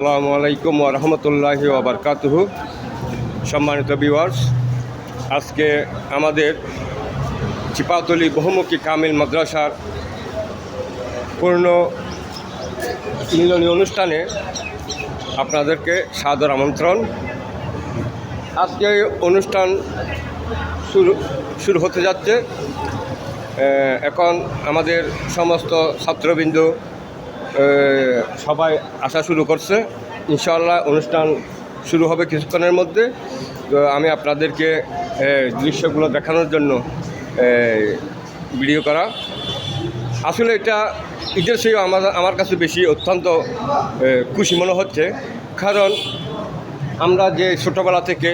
আসসালামু আলাইকুম ওয়া রাহমাতুল্লাহি ওয়া বারাকাতুহু। সম্মানিত ভিউয়ার্স, আজকে আমাদের চিপাতলী বহুমুখী কামিল মাদ্রাসার পূর্ণ মিলনী অনুষ্ঠানে আপনাদেরকে সাদর আমন্ত্রণ। আজকে অনুষ্ঠান শুরু হতে যাচ্ছে। এখন আমাদের সমস্ত ছাত্রবৃন্দ সবাই আসা শুরু করছে। ইনশাআল্লাহ অনুষ্ঠান শুরু হবে কিছুক্ষণের মধ্যে। তো আমি আপনাদেরকে দৃশ্যগুলো দেখানোর জন্য ভিডিও করা। আসলে এটা ঈদের চেয়ে আমার কাছে বেশি অত্যন্ত খুশি মনে হচ্ছে, কারণ আমরা যে ছোটোবেলা থেকে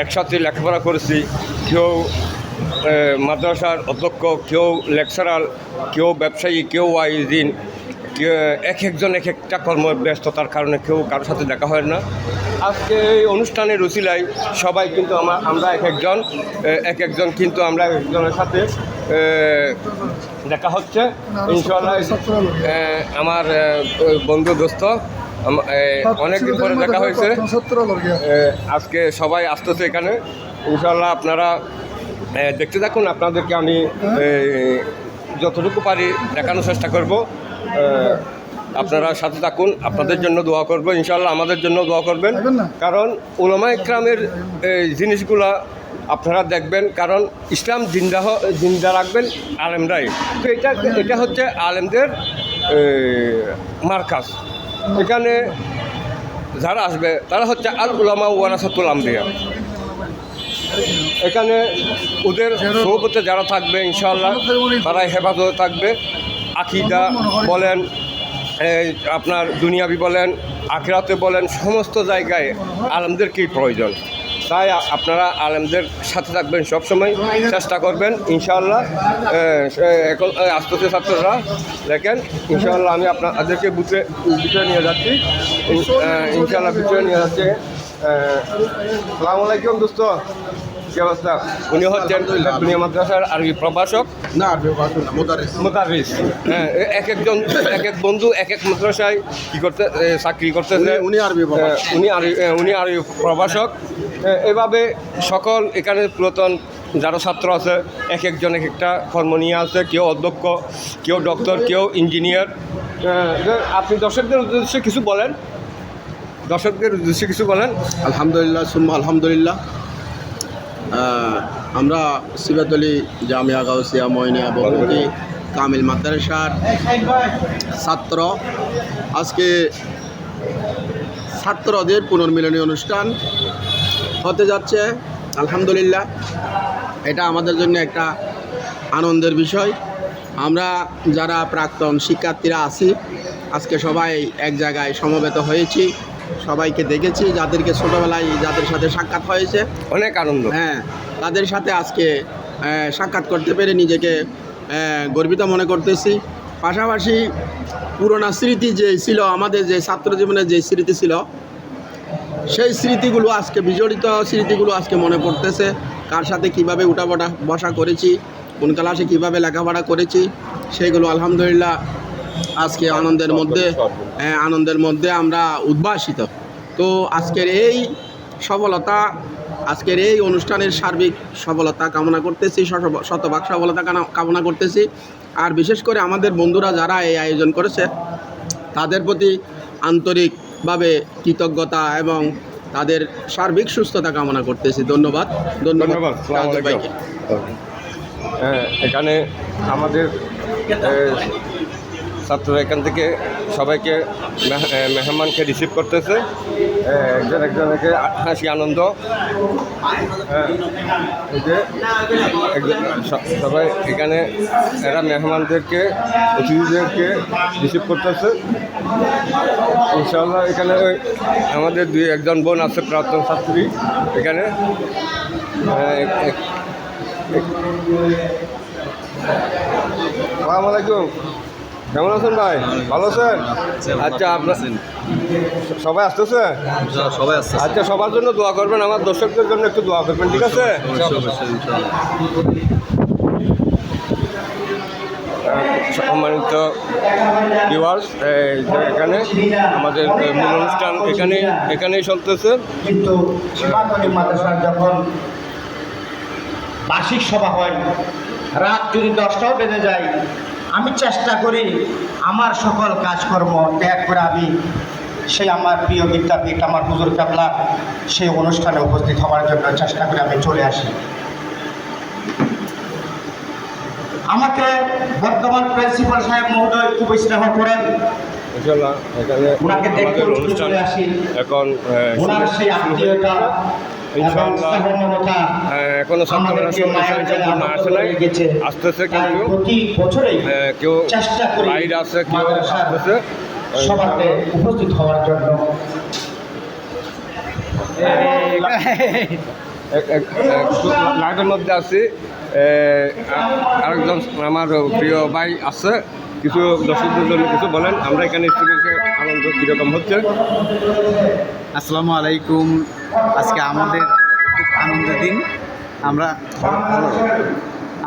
একসাথে লেখাপড়া করেছি, কেউ মাদ্রাসার অধ্যক্ষ, কেউ লেকচারার, কেউ ব্যবসায়ী, কেউ ওয়াইজিন, এক একজন এক একটা কর্মব্যস্ততার কারণে কেউ কারোর সাথে দেখা হয় না। আজকে এই অনুষ্ঠানের উছিলায় সবাই কিন্তু আমরা এক একজন কিন্তু আমরা একজনের সাথে দেখা হচ্ছে। ইনশাআল্লাহ আমার বন্ধু দোস্ত অনেকদিন পরে দেখা হয়েছে। আজকে সবাই আসতেছে এখানে। ইনশাআল্লাহ আপনারা দেখতে থাকুন। আপনাদেরকে আমি যতটুকু পারি দেখানোর চেষ্টা করব। আপনারা সাথে থাকুন, আপনাদের জন্য দোয়া করব, ইনশাআল্লাহ আমাদের জন্য দোয়া করবেন। কারণ উলামা ইকরামের জিনিসগুলা আপনারা দেখবেন, কারণ ইসলাম জিন্দা রাখবেন আলেমরাই। তো এটা হচ্ছে আলেমদের মার্কাজ। এখানে যারা আসবে তারা হচ্ছে আল উলামা ওয়ারাসাতুল আমবিয়া। এখানে ওদের সহবতে যারা থাকবে ইনশাআল্লাহ তারাই হেফাজতে থাকবে। আকিদা বলেন, আপনার দুনিয়াবি বলেন, আখিরাতে বলেন, সমস্ত জায়গায় আলেমদেরকেই প্রয়োজন। তাই আপনারা আলেমদের সাথে থাকবেন, সবসময় চেষ্টা করবেন ইনশাআল্লাহ। এখন আস্তে ছাত্ররা দেখেন, ইনশাআল্লাহ আমি আপনাদেরকে ভিতরে নিয়ে যাচ্ছি। ইনশাআল্লাহ ভিতরে নিয়ে যাচ্ছে। আসসালামু আলাইকুম দোস্ত, কি অবস্থা? উনি হচ্ছেন দুনিয়া মাদ্রাসার আরবি প্রভাষক। না, আরবি ভাষণ না, মোদারিস। হ্যাঁ, এক এক বন্ধু এক এক মাদ্রাসায় চাকরি করতেছে। উনি আরবি প্রভাষক। এভাবে সকল এখানে পুরাতন যারা ছাত্র আছে এক একজন এক একটা কর্ম নিয়ে আছে। কেউ অধ্যক্ষ, কেউ ডক্টর, কেউ ইঞ্জিনিয়ার। আপনি দর্শকদের উদ্দেশ্যে কিছু বলেন। আলহামদুলিল্লাহ সুম্মা আলহামদুলিল্লাহ। আমরা চিপাতলী জামিয়া গাউসিয়া মইনিয়া বহুমুখী কামিল মাদ্রাসার ছাত্র। আজকে ছাত্রদের পুনর্মিলনী অনুষ্ঠান হতে যাচ্ছে। আলহামদুলিল্লাহ, এটা আমাদের জন্য একটা আনন্দের বিষয়। আমরা যারা প্রাক্তন শিক্ষার্থীরা আছি আজকে সবাই এক জায়গায় সমবেত হয়েছি। সবাইকে দেখেছি, যাদেরকে ছোটোবেলায় যাদের সাথে সাক্ষাৎ হয়েছে, অনেক আনন্দ। হ্যাঁ, তাদের সাথে আজকে সাক্ষাৎ করতে পেরে নিজেকে গর্বিত মনে করতেছি। পাশাপাশি পুরোনো স্মৃতি যে ছিল, আমাদের যে ছাত্র জীবনের যে স্মৃতি ছিল, সেই স্মৃতিগুলো আজকে বিজড়িত স্মৃতিগুলো আজকে মনে পড়তেছে। কার সাথে কীভাবে বসা করেছি, কোন ক্লাসে কীভাবে লেখাপড়া করেছি, সেগুলো আলহামদুলিল্লাহ আজকে আনন্দের মধ্যে আমরা উদ্ভাসিত। তো আজকের এই অনুষ্ঠানের সার্বিক সফলতা কামনা করতেছি, শতভাগ সফলতা কামনা করতেছি। আর বিশেষ করে আমাদের বন্ধুরা যারা এই আয়োজন করেছে তাদের প্রতি আন্তরিকভাবে কৃতজ্ঞতা এবং তাদের সার্বিক সুস্থতা কামনা করতেছি। ধন্যবাদ। এখানে আমাদের ছাত্ররা এখান থেকে সবাইকে মেহমানকে রিসিভ করতেছে, একজনকে হাসি আনন্দ। এই যে সবাই এখানে এরা মেহমানদেরকে, অতিথিদেরকে রিসিভ করতেছে। ইনশাআল্লাহ এখানে আমাদের একজন বোন আছে, প্রাক্তন ছাত্রী এখানে। আসসালামু আলাইকুম, কেমন আছেন ভাই? ভালো আছেন? আচ্ছা, আপনার সবাই আসতেছে? আচ্ছা, সবার জন্য দোয়া করবেন, আমার দর্শকদের জন্য একটু দোয়া করবেন, ঠিক আছে? সম্মানিত ভিউয়ার্স, এখানে আমাদের মূল অনুষ্ঠান এখানেই চলতেছে। কিন্তু সীমান্তনী মাদ্রাসার যখন বার্ষিক সভা হয়, রাত যদি 10টাও বেজে যায়, আমি চেষ্টা করি আমার সকল কাজকর্ম ত্যাগ করে আমি সেই আমার প্রিয় বিদ্যাপীঠ আমার হুজুর কাবলা সেই অনুষ্ঠানে উপস্থিত হওয়ার জন্য চেষ্টা করে আমি চলে আসি। আমাকে বর্তমান প্রিন্সিপাল সাহেব মহোদয় খুব স্নেহ করেন, ইনশাআল্লাহ এখানে ওনাকে দেখতে আমাদের অনুষ্ঠান চলে আসি। এখন ওনার সেই আত্মীয়তা ইনশাআল্লাহ এখনো ছাত্ররা সম্পূর্ণ আসে নাই, আসতেছে, কিন্তু প্রতি বছরেই কেউ চেষ্টা করি বাইরে আছে, কেউ আসতেছে। সভাতে উপস্থিত হওয়ার জন্য। লাইভের মধ্যে আছি, আরেকজন আমার প্রিয় ভাই আছে, কিছু দর্শকদের জন্য কিছু বলেন। আমরা এখানে এসে আনন্দ কীরকম হচ্ছে? আসসালামু আলাইকুম। আজকে আমাদের খুব আনন্দের দিন। আমরা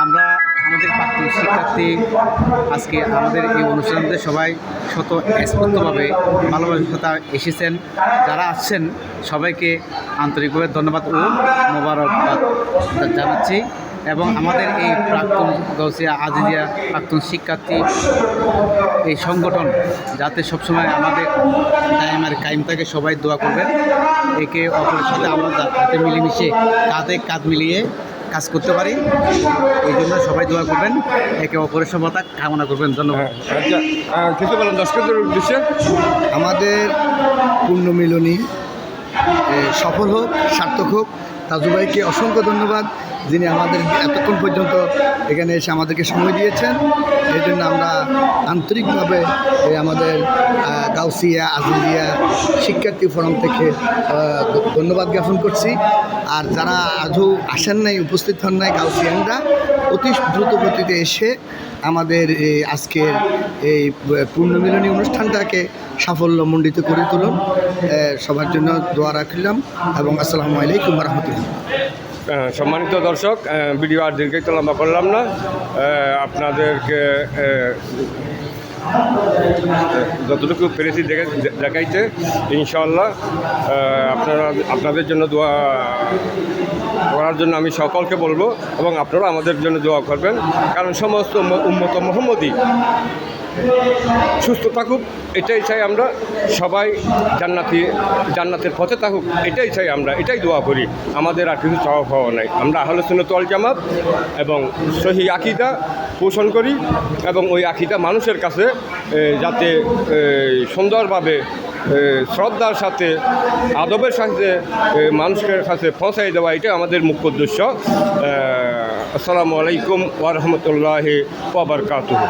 আমাদের প্রাক্তন শিক্ষার্থী আজকে আমাদের এই অনুষ্ঠানতে সবাই স্বতঃস্ফূর্তভাবে ভালোবাসার সাথে এসেছেন। যারা আসছেন সবাইকে আন্তরিকভাবে ধন্যবাদ ও মোবারকবাদ জানাচ্ছি। এবং আমাদের এই প্রাক্তন গাউসিয়া আজিজিয়া প্রাক্তন শিক্ষার্থী এই সংগঠন যাতে সবসময় আমাদের দায়মার কায়েম থাকে, সবাই দোয়া করবেন। একে অপরের সাথে আমরা যাতে মিলেমিশে কাঁধে কাঁধ মিলিয়ে কাজ করতে পারি, এই জন্য সবাই দোয়া করবেন, একে অপরের সফলতা কামনা করবেন। ধন্যবাদ। আচ্ছা, কিছু বলেন দর্শকদের উদ্দেশ্যে। আমাদের পুণ্যমিলনী সফল হোক, সার্থক হোক। তাজু ভাইকে অসংখ্য ধন্যবাদ, যিনি আমাদের এতক্ষণ পর্যন্ত এখানে এসে আমাদেরকে সময় দিয়েছেন। এই জন্য আমরা আন্তরিকভাবে আমাদের গাউসিয়া আজিজিয়া শিক্ষার্থী ফোরাম থেকে ধন্যবাদ জ্ঞাপন করছি। আর যারা আজও আসেন নাই, উপস্থিত হন নাই, গাউসিয়ানরা অতি দ্রুত গতিতে এসে আমাদের আজকের এই পুণ্যমিলনী অনুষ্ঠানটাকে সাফল্যমণ্ডিত করে তুলুন। সবার জন্য দোয়া রাখলাম এবং আসসালামু আলাইকুম রহমতুল্লাহ। সম্মানিত দর্শক, ভিডিও আর দীর্ঘায়িত লম্বা করলাম না, আপনাদেরকে যতটুকু পেরেছি দেখাইতে ইনশাআল্লাহ আপনাদের জন্য দোয়া করার জন্য আমি সকলকে বলবো, এবং আপনারা আমাদের জন্য দোয়া করবেন। কারণ সমস্ত উম্মত মুহাম্মদী সুস্থ থাকুক, এটাই চাই আমরা। সবাই জান্নাতের পথে থাকুক, এটাই চাই আমরা, এটাই দোয়া করি। আমাদের আর কিছু চাওয়া পাওয়া নাই। আমরা আহলে সুন্নাত ওয়াল জামাত এবং সহি আকীদা পোষণ করি, এবং ওই আকীদা মানুষের কাছে যাতে সুন্দরভাবে শ্রদ্ধার সাথে আদবের সাথে মানুষের কাছে পৌঁছাই দেওয়া, এটাই আমাদের মুখ্য উদ্দেশ্য। আসসালামু আলাইকুম ওয়া রাহমাতুল্লাহি ওয়া বারাকাতুহু।